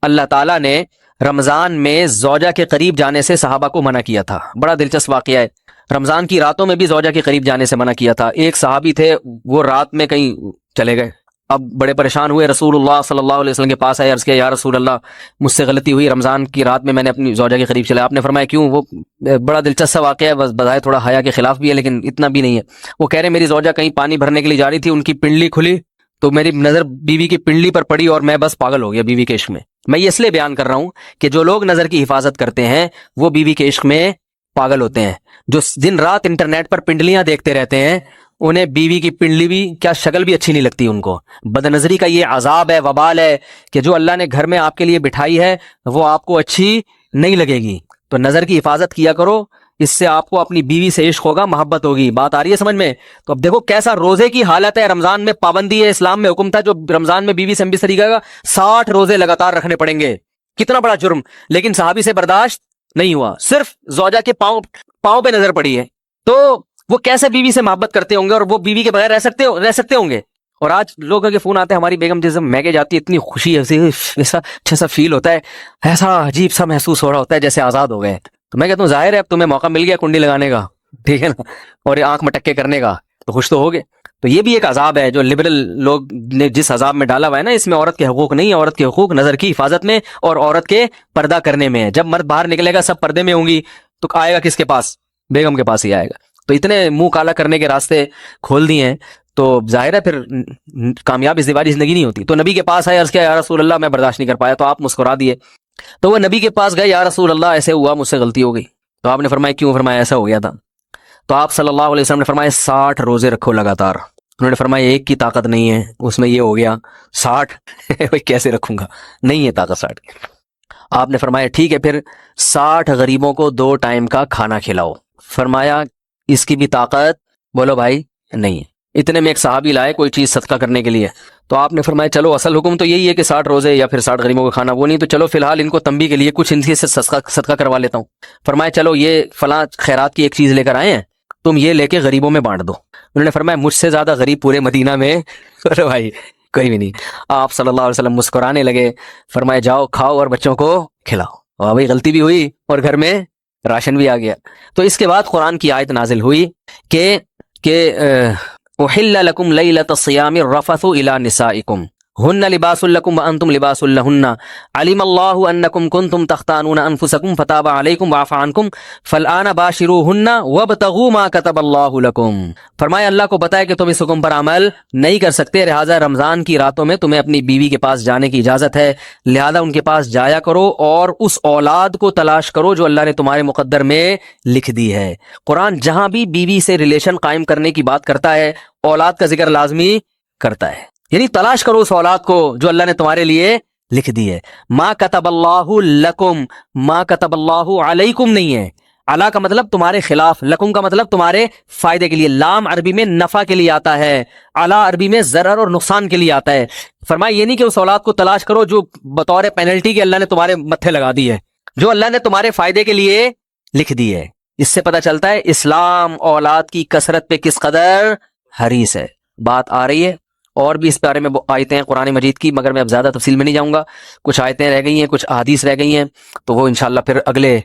اللہ تعالیٰ نے رمضان میں زوجہ کے قریب جانے سے صحابہ کو منع کیا تھا. بڑا دلچسپ واقعہ ہے. رمضان کی راتوں میں بھی زوجہ کے قریب جانے سے منع کیا تھا. ایک صحابی تھے، وہ رات میں کہیں چلے گئے. اب بڑے پریشان ہوئے، رسول اللہ صلی اللہ علیہ وسلم کے پاس آئے، عرض کیا یا رسول اللہ مجھ سے غلطی ہوئی، رمضان کی رات میں نے اپنی زوجہ کے قریب چلا. آپ نے فرمایا کیوں؟ وہ بڑا دلچسپ واقعہ ہے، بس بظاہر تھوڑا حیا کے خلاف بھی ہے لیکن اتنا بھی نہیں ہے. وہ کہہ رہے میری زوجہ کہیں پانی بھرنے کے لیے جا رہی تھی، ان کی پنڈلی کھلی تو میری نظر بیوی کی پنڈلی پر پڑی اور میں بس پاگل ہو گیا بیوی کے عشق میں. میں یہ اس لیے بیان کر رہا ہوں کہ جو لوگ نظر کی حفاظت کرتے ہیں وہ بیوی کے عشق میں پاگل ہوتے ہیں. جو دن رات انٹرنیٹ پر پنڈلیاں دیکھتے رہتے ہیں انہیں بیوی کی پنڈلی بھی کیا شکل بھی اچھی نہیں لگتی ان کو. بد نظری کا یہ عذاب ہے، وبال ہے کہ جو اللہ نے گھر میں آپ کے لیے بٹھائی ہے وہ آپ کو اچھی نہیں لگے گی. تو نظر کی حفاظت کیا کرو، اس سے آپ کو اپنی بیوی سے عشق ہوگا، محبت ہوگی. بات آ رہی ہے سمجھ میں؟ تو اب دیکھو کیسا روزے کی حالت ہے. رمضان میں پابندی ہے، اسلام میں حکم تھا جو رمضان میں بیوی سے بستری کرے گا 60 روزے لگاتار رکھنے پڑیں گے. کتنا بڑا جرم، لیکن صحابی سے برداشت نہیں ہوا. صرف زوجہ کے پاؤں پہ نظر پڑی ہے تو وہ کیسے بیوی سے محبت کرتے ہوں گے، اور وہ بیوی کے بغیر رہ سکتے ہوں گے. اور آج لوگوں کے فون آتے ہیں ہماری بیگم جس میگے جاتی ہے اتنی خوشی ایسا اچھا سا فیل ہوتا ہے، ایسا عجیب سا محسوس ہو رہا ہوتا ہے جیسے آزاد ہو گئے. تو میں کہتا ہوں ظاہر ہے اب تمہیں موقع مل گیا کنڈی لگانے کا، ٹھیک ہے نا، اور آنکھ مٹکے کرنے کا، تو خوش تو ہو گئے. تو یہ بھی ایک عذاب ہے جو لبرل لوگ نے جس عذاب میں ڈالا ہوا ہے نا، اس میں عورت کے حقوق نہیں ہے. عورت کے حقوق نظر کی حفاظت میں اور عورت کے پردہ کرنے میں ہے. جب مرد باہر نکلے گا سب پردے میں ہوں گی تو آئے گا کس کے پاس؟ بیگم کے پاس ہی آئے گا. تو اتنے منہ کالا کرنے کے راستے کھول دیے ہیں تو ظاہر ہے پھر کامیاب ازدواجی زندگی نہیں ہوتی. تو نبی کے پاس آئے، عرض کیا یا رسول اللہ میں برداشت نہیں کر پایا. تو آپ مسکرا دیے. تو وہ نبی کے پاس گئے، یا رسول اللہ ایسے ہوا، مجھ سے غلطی ہو گئی. تو آپ نے فرمایا کیوں؟ فرمایا ایسا ہو گیا تھا. تو آپ صلی اللہ علیہ وسلم نے فرمایا 60 روزے رکھو لگاتار. انہوں نے فرمایا ایک کی طاقت نہیں ہے، اس میں یہ ہو گیا 60 کیسے رکھوں گا، نہیں ہے طاقت 60 کی. آپ نے فرمایا ٹھیک ہے پھر 60 غریبوں کو 2 ٹائم کا کھانا کھلاؤ. فرمایا اس کی بھی طاقت بولو بھائی نہیں ہے. اتنے میں ایک صحابی لائے کوئی چیز صدقہ کرنے کے لیے. تو آپ نے فرمایا چلو اصل حکم تو یہی ہے کہ 60 روزے یا پھر 60 غریبوں کا کھانا، وہ نہیں تو چلو فی الحال ان کو تنبیہ کے لیے کچھ ان سے صدقہ کروا لیتا ہوں. فرمایا چلو یہ فلاں خیرات کی ایک چیز لے کر آئے ہیں، تم یہ لے کے غریبوں میں بانٹ دو. انہوں نے فرمایا مجھ سے زیادہ غریب پورے مدینہ میں بھائی کوئی بھی نہیں. آپ صلی اللہ علیہ وسلم مسکرانے لگے. فرمایا جاؤ کھاؤ اور بچوں کو کھلاؤ. اور بھائی غلطی بھی ہوئی اور گھر میں راشن بھی آ گیا. تو اس کے بعد قرآن کی آیت نازل ہوئی کہ احل لکم لیلۃ الصیام الرفث الی نسائکم ہن لباس لکم وانتم لباس لہن علم اللہ انکم کنتم تختانون انفسکم فتاب علیکم وعفی عنکم فالآن باشروہن وابتغوا ما کتب اللہ لکم. فرمایا اللہ کو بتایا کہ تم اس حکم پر عمل نہیں کر سکتے، لہٰذا رمضان کی راتوں میں تمہیں اپنی بیوی کے پاس جانے کی اجازت ہے، لہذا ان کے پاس جایا کرو اور اس اولاد کو تلاش کرو جو اللہ نے تمہارے مقدر میں لکھ دی ہے. قرآن جہاں بھی بیوی سے ریلیشن قائم کرنے کی بات کرتا ہے اولاد کا ذکر لازمی کرتا ہے، یعنی تلاش کرو اس اولاد کو جو اللہ نے تمہارے لیے لکھ دی ہے. ما کتب اللہ لکم، ما کتب اللہ علیکم نہیں ہے. علا کا مطلب تمہارے خلاف، لکم کا مطلب تمہارے فائدے کے لیے. لام عربی میں نفع کے لیے آتا ہے، علا عربی میں ضرر اور نقصان کے لیے آتا ہے. فرمایا یہ نہیں کہ اس اولاد کو تلاش کرو جو بطور پینلٹی کے اللہ نے تمہارے متھے لگا دی ہے، جو اللہ نے تمہارے فائدے کے لیے لکھ دی ہے. اس سے پتہ چلتا ہے اسلام اولاد کی کثرت پہ کس قدر حریص ہے. بات آ رہی ہے اور بھی اس بارے میں آیتیں ہیں قرآن مجید کی، مگر میں اب زیادہ تفصیل میں نہیں جاؤں گا. کچھ آیتیں رہ گئی ہیں، کچھ احادیث رہ گئی ہیں، تو وہ انشاءاللہ پھر اگلے